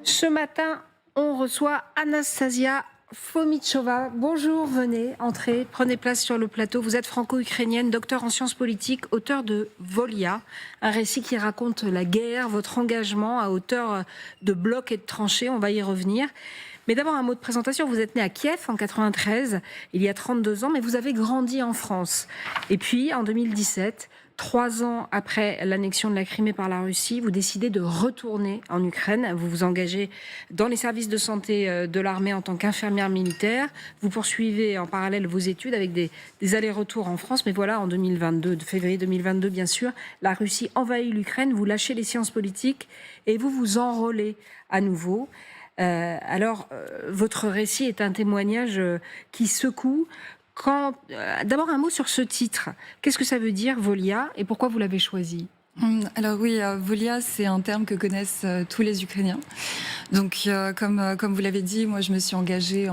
Ce matin, on reçoit Anastasia Fomichova. Bonjour, venez, entrez, prenez place sur le plateau. Vous êtes franco-ukrainienne, docteur en sciences politiques, auteur de Volia, un récit qui raconte la guerre, votre engagement à hauteur de blocs et de tranchées. On va y revenir. Mais d'abord, un mot de présentation. Vous êtes né à Kiev en 93, il y a 32 ans, mais vous avez grandi en France. Et puis, en 2017, 3 ans après l'annexion de la Crimée par la Russie, vous décidez de retourner en Ukraine. Vous vous engagez dans les services de santé de l'armée en tant qu'infirmière militaire. Vous poursuivez en parallèle vos études avec des allers-retours en France. Mais voilà, en 2022, de février 2022, bien sûr, la Russie envahit l'Ukraine. Vous lâchez les sciences politiques et vous vous enrôlez à nouveau. Votre récit est un témoignage qui secoue. D'abord un mot sur ce titre. Qu'est-ce que ça veut dire, Volia, et pourquoi vous l'avez choisi ? Alors oui, Volia, c'est un terme que connaissent tous les Ukrainiens. Donc, comme vous l'avez dit, moi je me suis engagée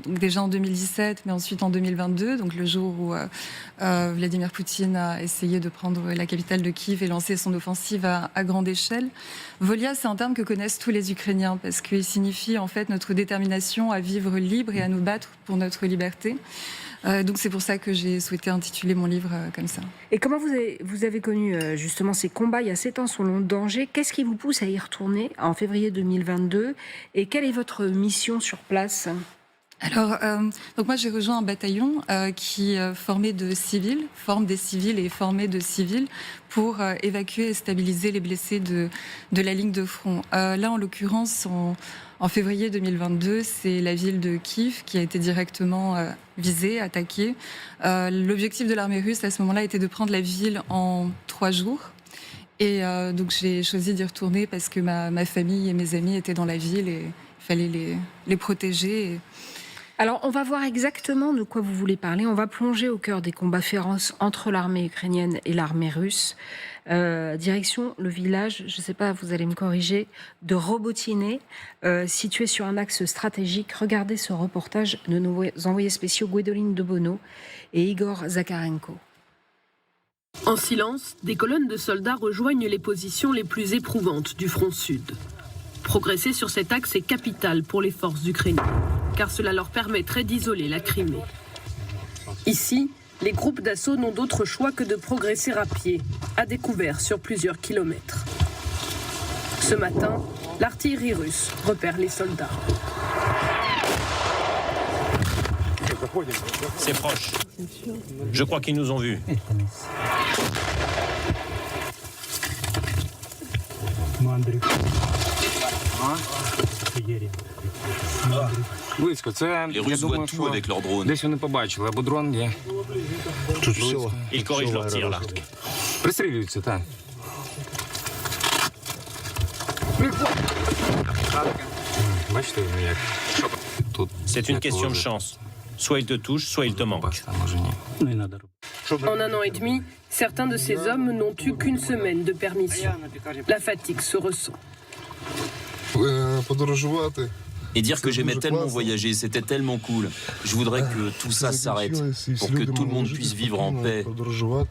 déjà en 2017, mais ensuite en 2022, donc le jour où Vladimir Poutine a essayé de prendre la capitale de Kiev et lancer son offensive à grande échelle. Volia, c'est un terme que connaissent tous les Ukrainiens parce qu'il signifie en fait notre détermination à vivre libre et à nous battre pour notre liberté. Donc c'est pour ça que j'ai souhaité intituler mon livre comme ça. Et comment vous avez connu justement ces combats il y a 7 ans sur le danger ? Qu'est-ce qui vous pousse à y retourner en février 2022 ? Et quelle est votre mission sur place ? Alors, donc moi j'ai rejoint un bataillon qui formait de civils, forme des civils et formait de civils pour évacuer et stabiliser les blessés de la ligne de front. Là, en l'occurrence, en février 2022, c'est la ville de Kiev qui a été directement visée, attaquée. L'objectif de l'armée russe à ce moment-là était de prendre la ville en 3 jours. Et donc j'ai choisi d'y retourner parce que ma famille et mes amis étaient dans la ville et il fallait les protéger. Alors, on va voir exactement de quoi vous voulez parler. On va plonger au cœur des combats féroces entre l'armée ukrainienne et l'armée russe. Direction le village, je ne sais pas, vous allez me corriger, de Robotine, situé sur un axe stratégique. Regardez ce reportage de nos envoyés spéciaux Gwendoline de Bono et Igor Zakharenko. En silence, des colonnes de soldats rejoignent les positions les plus éprouvantes du front sud. Progresser sur cet axe est capital pour les forces ukrainiennes, car cela leur permettrait d'isoler la Crimée. Ici, les groupes d'assaut n'ont d'autre choix que de progresser à pied, à découvert sur plusieurs kilomètres. Ce matin, l'artillerie russe repère les soldats. C'est proche. Je crois qu'ils nous ont vus. Les Russes voient tout avec leurs drones. Ils corrigent leur tir là. C'est une question de chance. Soit ils te touchent, soit ils te manquent. En 1 an et demi, certains de ces hommes n'ont eu qu'une semaine de permission. La fatigue se ressent. Et dire que j'aimais tellement voyager, c'était tellement cool. Je voudrais que tout ça s'arrête, pour que tout le monde puisse vivre en paix,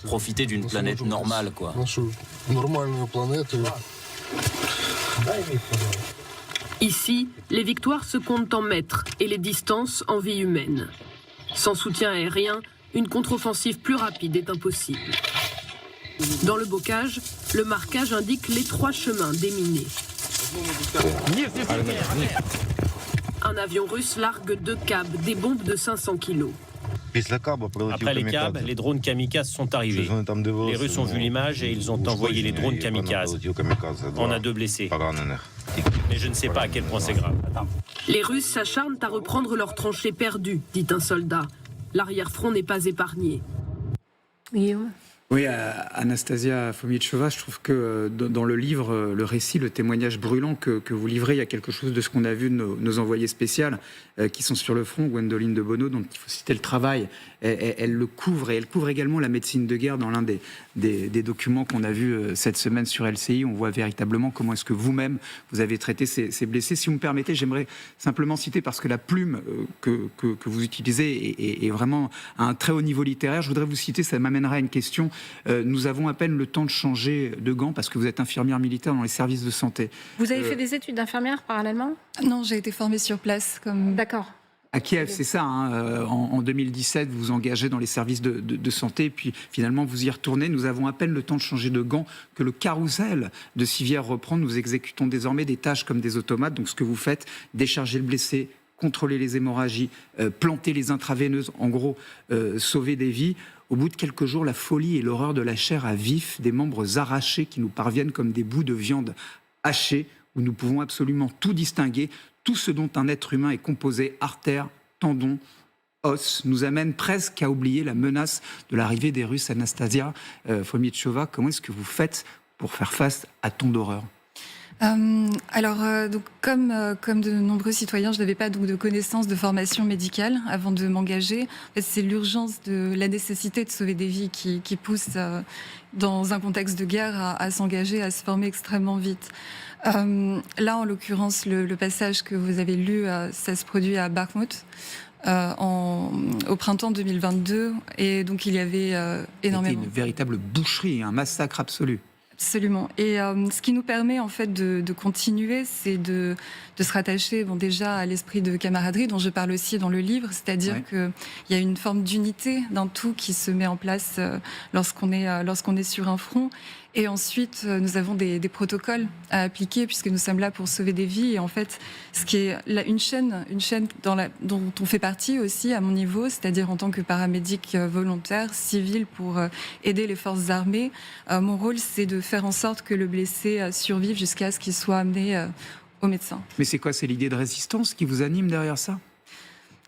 profiter d'une planète normale, quoi. Ici, les victoires se comptent en mètres et les distances en vies humaines. Sans soutien aérien, une contre-offensive plus rapide est impossible. Dans le bocage, le marquage indique l'étroit chemin déminé. Un avion russe largue 2 câbles, des bombes de 500 kilos. Après les câbles, les drones kamikazes sont arrivés. Les Russes ont vu l'image et ils ont envoyé les drones kamikazes. On a 2 blessés. Mais je ne sais pas à quel point c'est grave. Les Russes s'acharnent à reprendre leurs tranchées perdues, dit un soldat. L'arrière-front n'est pas épargné. Guillaume ? Oui, Anastasia Fomichova, je trouve que dans le livre, le récit, le témoignage brûlant que vous livrez, il y a quelque chose de ce qu'on a vu de nos envoyés spéciales qui sont sur le front, Gwendoline de Bono, dont il faut citer le travail. Elle le couvre, et elle couvre également la médecine de guerre dans l'un des documents qu'on a vus cette semaine sur LCI. On voit véritablement comment est-ce que vous-même, vous avez traité ces blessés. Si vous me permettez, j'aimerais simplement citer, parce que la plume que vous utilisez est vraiment à un très haut niveau littéraire, je voudrais vous citer, ça m'amènera à une question Nous avons à peine le temps de changer de gants parce que vous êtes infirmière militaire dans les services de santé. Vous avez fait des études d'infirmière parallèlement ? Non, j'ai été formée sur place. D'accord. À Kiev, c'est ça. En 2017, vous vous engagez dans les services de santé, puis finalement vous y retournez. Nous avons à peine le temps de changer de gants que le carrousel de civière reprend. Nous exécutons désormais des tâches comme des automates. Donc ce que vous faites, décharger le blessé, contrôler les hémorragies, planter les intraveineuses, en gros, sauver des vies. Au bout de quelques jours, la folie et l'horreur de la chair à vif, des membres arrachés qui nous parviennent comme des bouts de viande hachés, où nous pouvons absolument tout distinguer. Tout ce dont un être humain est composé, artères, tendons, os, nous amène presque à oublier la menace de l'arrivée des Russes. Anastasia Fomitchova, comment est-ce que vous faites pour faire face à tant d'horreur ? Donc, comme de nombreux citoyens, je n'avais pas donc de connaissances de formation médicale avant de m'engager. En fait, c'est l'urgence de la nécessité de sauver des vies qui pousse dans un contexte de guerre à s'engager, à se former extrêmement vite. Là, en l'occurrence, le passage que vous avez lu, ça se produit à Bakhmut au printemps 2022, et donc il y avait énormément. C'était une véritable boucherie, un massacre absolu. Absolument. Et ce qui nous permet en fait de continuer, c'est de se rattacher déjà à l'esprit de camaraderie dont je parle aussi dans le livre, c'est-à-dire qu'il y a une forme d'unité d'un tout qui se met en place lorsqu'on est sur un front. Et ensuite, nous avons des protocoles à appliquer puisque nous sommes là pour sauver des vies. Et en fait, ce qui est une chaîne dont on fait partie aussi à mon niveau, c'est-à-dire en tant que paramédic volontaire, civil pour aider les forces armées. Mon rôle, c'est de faire en sorte que le blessé survive jusqu'à ce qu'il soit amené au médecin. Mais c'est quoi ? C'est l'idée de résistance qui vous anime derrière ça ?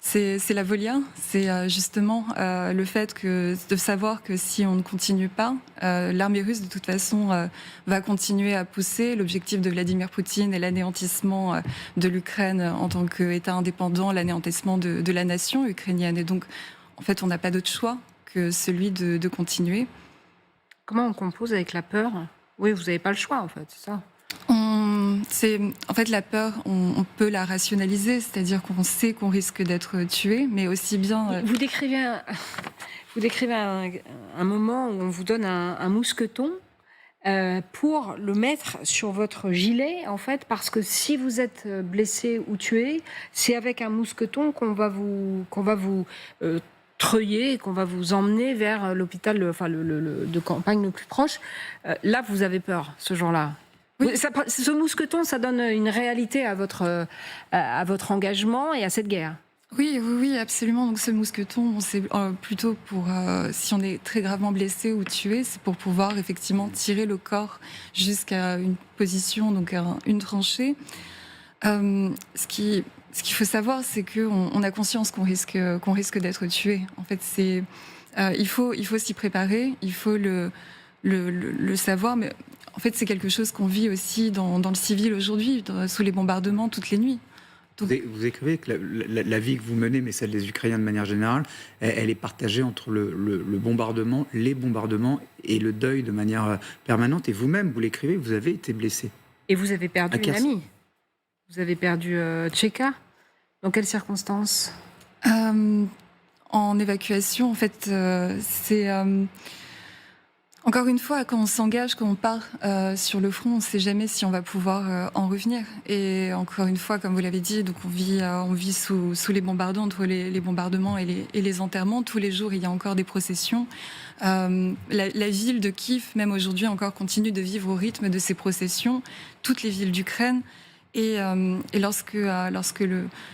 C'est la Volia, c'est justement le fait de savoir que si on ne continue pas, l'armée russe de toute façon va continuer à pousser. L'objectif de Vladimir Poutine est l'anéantissement de l'Ukraine en tant qu'État indépendant, l'anéantissement de la nation ukrainienne. Et donc, en fait, on n'a pas d'autre choix que celui de continuer. Comment on compose avec la peur ? Oui, vous n'avez pas le choix, en fait, c'est ça ? En fait, la peur, on peut la rationaliser, c'est-à-dire qu'on sait qu'on risque d'être tué, mais aussi bien... Vous décrivez un moment où on vous donne un mousqueton pour le mettre sur votre gilet, en fait, parce que si vous êtes blessé ou tué, c'est avec un mousqueton qu'on va vous treuiller et qu'on va vous emmener vers l'hôpital de campagne le plus proche. Là, vous avez peur, ce jour-là. Oui. Ce mousqueton, ça donne une réalité à votre engagement et à cette guerre. Oui, absolument. Donc ce mousqueton, c'est plutôt pour, si on est très gravement blessé ou tué, c'est pour pouvoir effectivement tirer le corps jusqu'à une position, donc une tranchée. Ce qu'il faut savoir, c'est qu'on a conscience qu'on risque d'être tué. En fait, il faut s'y préparer, il faut le savoir, mais en fait, c'est quelque chose qu'on vit aussi dans le civil aujourd'hui, sous les bombardements toutes les nuits. Vous écrivez que la vie que vous menez, mais celle des Ukrainiens de manière générale, elle est partagée entre le bombardement, les bombardements et le deuil de manière permanente. Et vous-même, vous l'écrivez, vous avez été blessé. Et vous avez perdu une amie. Vous avez perdu Tchéka. Dans quelles circonstances ? En évacuation, en fait, c'est... Encore une fois, quand on s'engage, quand on part sur le front, on ne sait jamais si on va pouvoir en revenir. Et encore une fois, comme vous l'avez dit, donc on vit sous les bombardements, entre les bombardements et les enterrements. Tous les jours, il y a encore des processions. La ville de Kiev, même aujourd'hui, encore continue de vivre au rythme de ces processions. Toutes les villes d'Ukraine. Et lorsque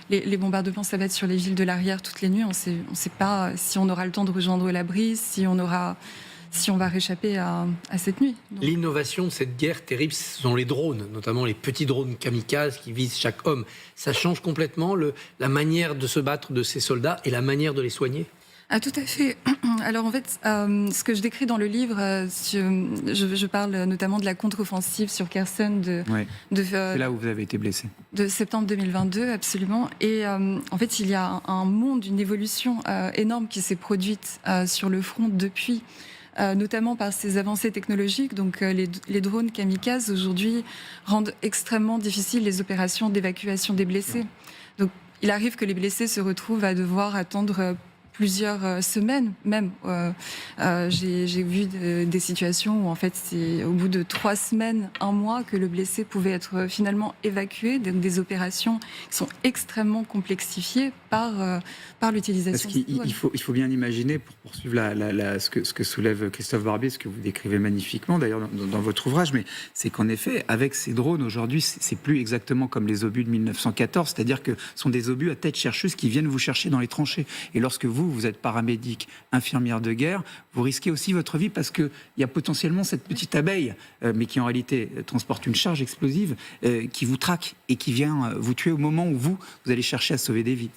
les bombardements s'abattent sur les villes de l'arrière toutes les nuits, on ne sait pas si on aura le temps de rejoindre l'abri, si on va réchapper à cette nuit. Donc... L'innovation de cette guerre terrible, ce sont les drones, notamment les petits drones kamikazes qui visent chaque homme. Ça change complètement la manière de se battre de ces soldats et la manière de les soigner ? Ah, tout à fait. Alors en fait, ce que je décris dans le livre, je parle notamment de la contre-offensive sur Kherson. C'est là où vous avez été blessé. De septembre 2022, absolument. Et en fait, il y a un monde, une évolution énorme qui s'est produite sur le front depuis. Notamment par ces avancées technologiques. Donc les drones kamikazes aujourd'hui rendent extrêmement difficiles les opérations d'évacuation des blessés. Donc il arrive que les blessés se retrouvent à devoir attendre plusieurs semaines même. J'ai vu des situations où en fait c'est au bout de 3 semaines, 1 mois que le blessé pouvait être finalement évacué. Donc des opérations qui sont extrêmement complexifiées par l'utilisation. Parce qu'il faut bien imaginer, pour poursuivre ce que soulève Christophe Barbier, ce que vous décrivez magnifiquement d'ailleurs dans votre ouvrage, mais c'est qu'en effet, avec ces drones aujourd'hui, c'est plus exactement comme les obus de 1914, c'est-à-dire que ce sont des obus à tête chercheuse qui viennent vous chercher dans les tranchées. Et lorsque vous êtes paramédic, infirmière de guerre, vous risquez aussi votre vie parce qu'il y a potentiellement cette petite abeille, mais qui en réalité transporte une charge explosive, qui vous traque et qui vient vous tuer au moment où vous allez chercher à sauver des vies.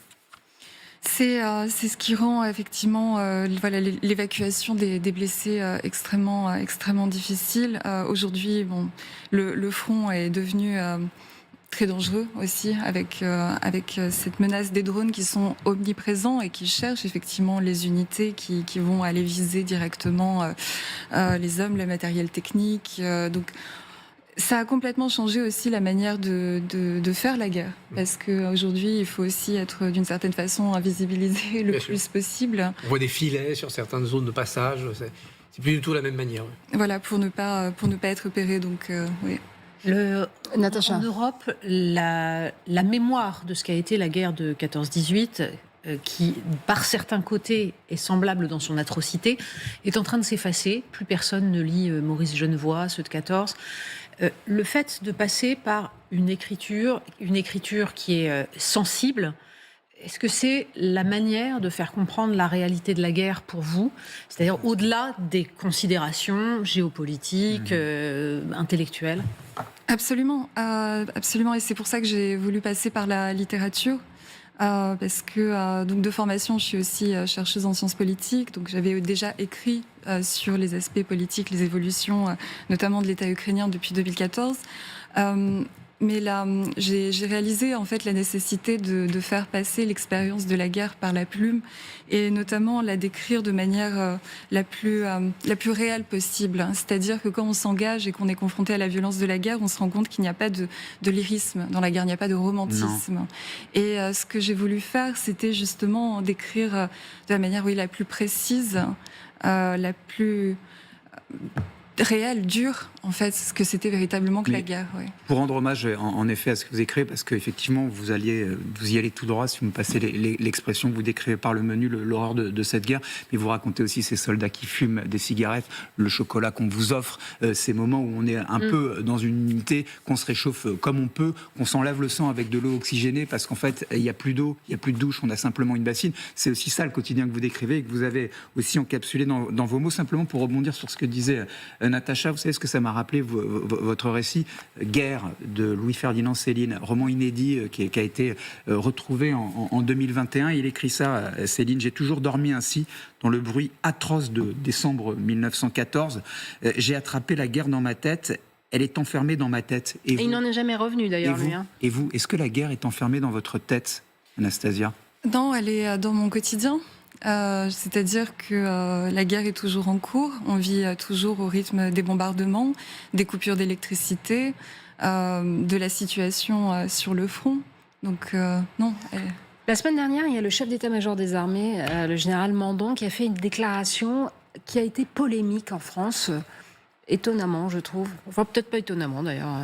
C'est ce qui rend effectivement l'évacuation des blessés extrêmement difficile. Aujourd'hui, le front est devenu très dangereux aussi avec cette menace des drones qui sont omniprésents et qui cherchent effectivement les unités qui vont aller viser directement les hommes, le matériel technique. Donc ça a complètement changé aussi la manière de faire la guerre. Parce qu'aujourd'hui, il faut aussi être d'une certaine façon invisibilisé le plus possible. On voit des filets sur certaines zones de passage. C'est plus du tout la même manière. Voilà, pour ne pas être repéré. Donc, oui. Natacha. En Europe, la mémoire de ce qu'a été la guerre de 14-18, qui, par certains côtés, est semblable dans son atrocité, est en train de s'effacer. Plus personne ne lit Maurice Genevoix, ceux de 14. Le fait de passer par une écriture qui est sensible, est-ce que c'est la manière de faire comprendre la réalité de la guerre pour vous ? C'est-à-dire au-delà des considérations géopolitiques, intellectuelles ? Absolument, absolument. Et c'est pour ça que j'ai voulu passer par la littérature. Parce que donc de formation, je suis aussi chercheuse en sciences politiques, donc j'avais déjà écrit sur les aspects politiques, les évolutions, notamment de l'État ukrainien depuis 2014. Mais là, j'ai réalisé en fait la nécessité de faire passer l'expérience de la guerre par la plume et notamment la décrire de manière la plus réelle possible. C'est-à-dire que quand on s'engage et qu'on est confronté à la violence de la guerre, on se rend compte qu'il n'y a pas de lyrisme dans la guerre, il n'y a pas de romantisme. Non. Et ce que j'ai voulu faire, c'était justement décrire de la manière la plus précise, la plus réel, dur, en fait, ce que c'était véritablement que la guerre. Ouais. Pour rendre hommage, en effet, à ce que vous écrivez, parce qu'effectivement, vous y allez tout droit, si vous me passez l'expression que vous décrivez par le menu, l'horreur de cette guerre, mais vous racontez aussi ces soldats qui fument des cigarettes, le chocolat qu'on vous offre, ces moments où on est un peu dans une unité, qu'on se réchauffe comme on peut, qu'on s'enlève le sang avec de l'eau oxygénée, parce qu'en fait, il n'y a plus d'eau, il n'y a plus de douche, on a simplement une bassine. C'est aussi ça le quotidien que vous décrivez et que vous avez aussi encapsulé dans vos mots, simplement pour rebondir sur ce que disait Natacha. Vous savez ce que ça m'a rappelé, votre récit Guerre de Louis-Ferdinand Céline, roman inédit qui a été retrouvé en 2021. Il écrit ça, Céline: j'ai toujours dormi ainsi dans le bruit atroce de décembre 1914. J'ai attrapé la guerre dans ma tête. Elle est enfermée dans ma tête. Et il n'en est jamais revenu d'ailleurs, lui. Et vous, est-ce que la guerre est enfermée dans votre tête, Anastasia ? Non, elle est dans mon quotidien. C'est-à-dire que la guerre est toujours en cours, on vit toujours au rythme des bombardements, des coupures d'électricité, de la situation sur le front. Donc non. La semaine dernière, il y a le chef d'état-major des armées, le général Mandon, qui a fait une déclaration qui a été polémique en France, étonnamment, je trouve. Enfin, peut-être pas étonnamment d'ailleurs.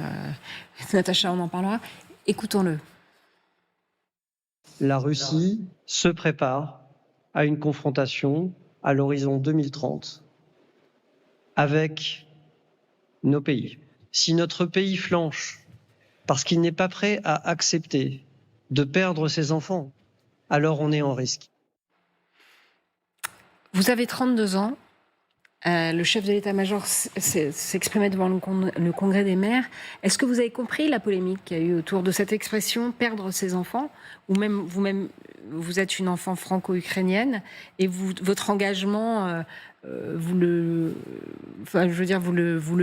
Natacha, on en parlera. Écoutons-le. La Russie se prépare à une confrontation à l'horizon 2030 avec nos pays. Si notre pays flanche parce qu'il n'est pas prêt à accepter de perdre ses enfants, alors on est en risque. Vous avez 32 ans. Le chef de l'état-major s'exprimait devant le Congrès des maires. Est-ce que vous avez compris la polémique qu'il y a eu autour de cette expression « perdre ses enfants » ou même vous-même, vous êtes une enfant franco-ukrainienne et votre engagement, vous le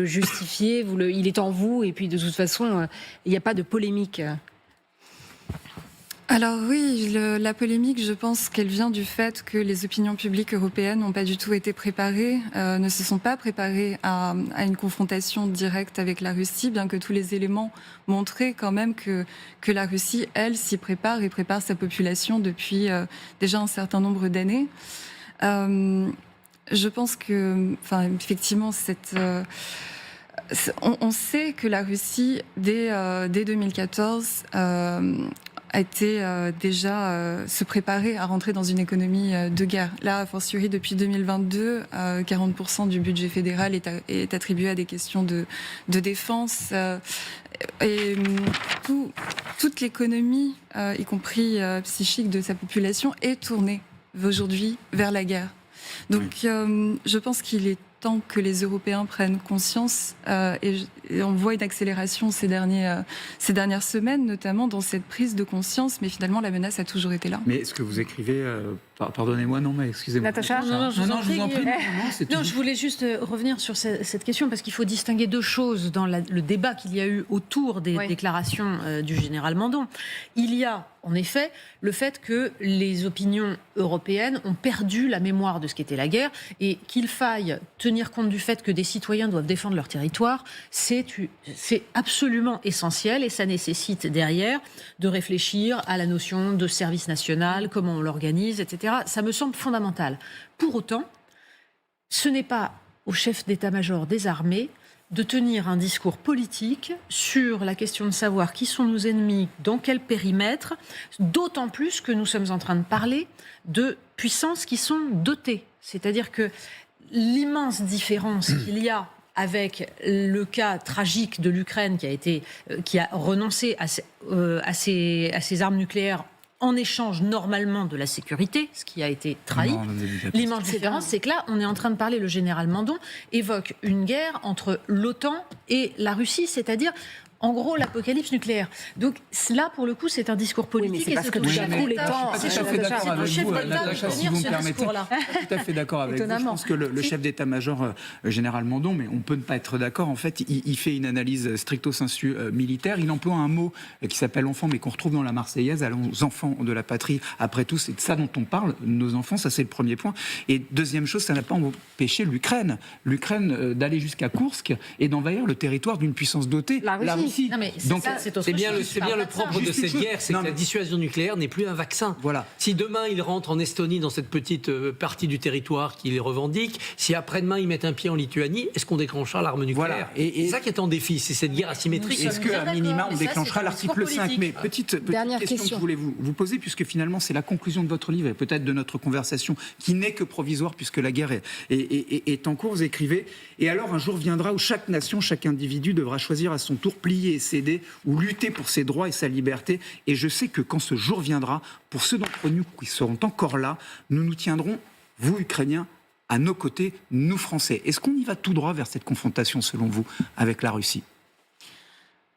justifiez, il est en vous et puis de toute façon, il n'y a pas de polémique. Alors oui, la polémique, je pense qu'elle vient du fait que les opinions publiques européennes n'ont pas du tout été préparées, ne se sont pas préparées à une confrontation directe avec la Russie, bien que tous les éléments montraient quand même que la Russie, elle, s'y prépare et prépare sa population depuis déjà un certain nombre d'années. Je pense que, effectivement, on sait que la Russie, dès 2014, a été déjà se préparer à rentrer dans une économie de guerre. Là, a fortiori, depuis 2022, 40% du budget fédéral est attribué à des questions de défense. Et toute l'économie, y compris psychique de sa population, est tournée aujourd'hui vers la guerre. Donc je pense qu'il est temps que les Européens prennent conscience et on voit une accélération ces dernières semaines, notamment dans cette prise de conscience, mais finalement la menace a toujours été là. Mais ce que vous écrivez, pardonnez-moi, non, mais excusez-moi. Natacha ? Non, je vous en prie. Non, je voulais juste revenir sur cette question parce qu'il faut distinguer deux choses dans le débat qu'il y a eu autour des déclarations du général Mandon. Il y a en effet le fait que les opinions européennes ont perdu la mémoire de ce qu'était la guerre et qu'il faille tenir compte du fait que des citoyens doivent défendre leur territoire, c'est absolument essentiel et ça nécessite derrière de réfléchir à la notion de service national, comment on l'organise, etc. Ça me semble fondamental. Pour autant, ce n'est pas au chef d'état-major des armées de tenir un discours politique sur la question de savoir qui sont nos ennemis, dans quel périmètre, d'autant plus que nous sommes en train de parler de puissances qui sont dotées. C'est-à-dire que l'immense différence qu'il y a avec le cas tragique de l'Ukraine qui a renoncé à ses armes nucléaires en échange normalement de la sécurité, ce qui a été trahi. L'immense différence, c'est que là, on est en train de parler, le général Mandon évoque une guerre entre l'OTAN et la Russie, c'est-à-dire en gros l'apocalypse nucléaire. Donc là, pour le coup, c'est un discours politique. Oui, mais c'est parce que tout à coup, les temps... Je suis tout à fait d'accord avec vous, Natacha, si vous me permettez. Je suis tout à fait d'accord avec vous. Je pense que le chef d'état-major, général Mandon, mais on peut ne pas être d'accord, en fait, il fait une analyse stricto sensu militaire. Il emploie un mot qui s'appelle enfant, mais qu'on retrouve dans la Marseillaise, allons aux enfants de la patrie. Après tout, c'est de ça dont on parle, nos enfants, ça c'est le premier point. Et deuxième chose, ça n'a pas empêché l'Ukraine d'aller jusqu'à Koursk et d'envahir le territoire d'une puissance dotée. La Russie. Non, mais c'est bien le propre de cette guerre, c'est que la dissuasion nucléaire n'est plus un vaccin. Voilà. Si demain ils rentrent en Estonie dans cette petite partie du territoire qu'ils revendiquent, si après-demain ils mettent un pied en Lituanie, est-ce qu'on déclenchera l'arme nucléaire ? Voilà. Et c'est ça qui est en défi, c'est cette guerre asymétrique. Est-ce qu'à minima on déclenchera l'article 5 ? Mais petite question que je voulais vous poser, puisque finalement c'est la conclusion de votre livre et peut-être de notre conversation, qui n'est que provisoire puisque la guerre est en cours. Vous écrivez, et alors un jour viendra où chaque nation, chaque individu devra choisir à son tour plier et céder ou lutter pour ses droits et sa liberté. Et je sais que quand ce jour viendra, pour ceux d'entre nous qui seront encore là, nous nous tiendrons, vous Ukrainiens, à nos côtés, nous Français. Est-ce qu'on y va tout droit vers cette confrontation, selon vous, avec la Russie ?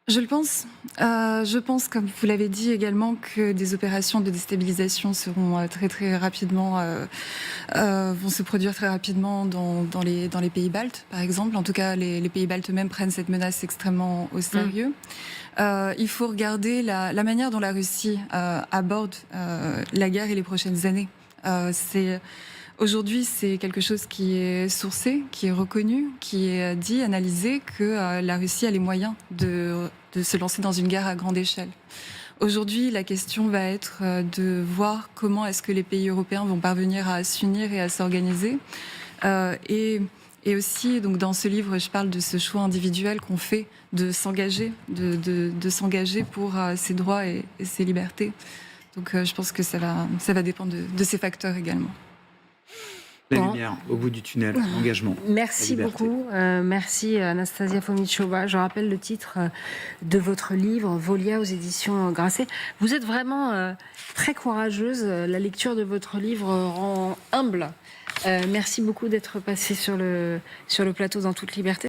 Je le pense. Je pense, comme vous l'avez dit également, que des opérations de déstabilisation seront très très rapidement, vont se produire très rapidement dans les pays baltes, par exemple. En tout cas, les pays baltes eux-mêmes prennent cette menace extrêmement au sérieux. Il faut regarder la manière dont la Russie aborde la guerre et les prochaines années. Aujourd'hui, c'est quelque chose qui est sourcé, qui est reconnu, qui est dit, analysé, que la Russie a les moyens de se lancer dans une guerre à grande échelle. Aujourd'hui, la question va être de voir comment est-ce que les pays européens vont parvenir à s'unir et à s'organiser. Et aussi, donc, dans ce livre, je parle de ce choix individuel qu'on fait de s'engager, de s'engager pour ses droits et ses libertés. Donc je pense que ça va dépendre de ces facteurs également. La lumière au bout du tunnel, l'engagement. Merci beaucoup. Merci Anastasia Fomitchova. Je rappelle le titre de votre livre, Volia, aux éditions Grasset. Vous êtes vraiment très courageuse. La lecture de votre livre rend humble. Merci beaucoup d'être passée sur le plateau dans toute liberté.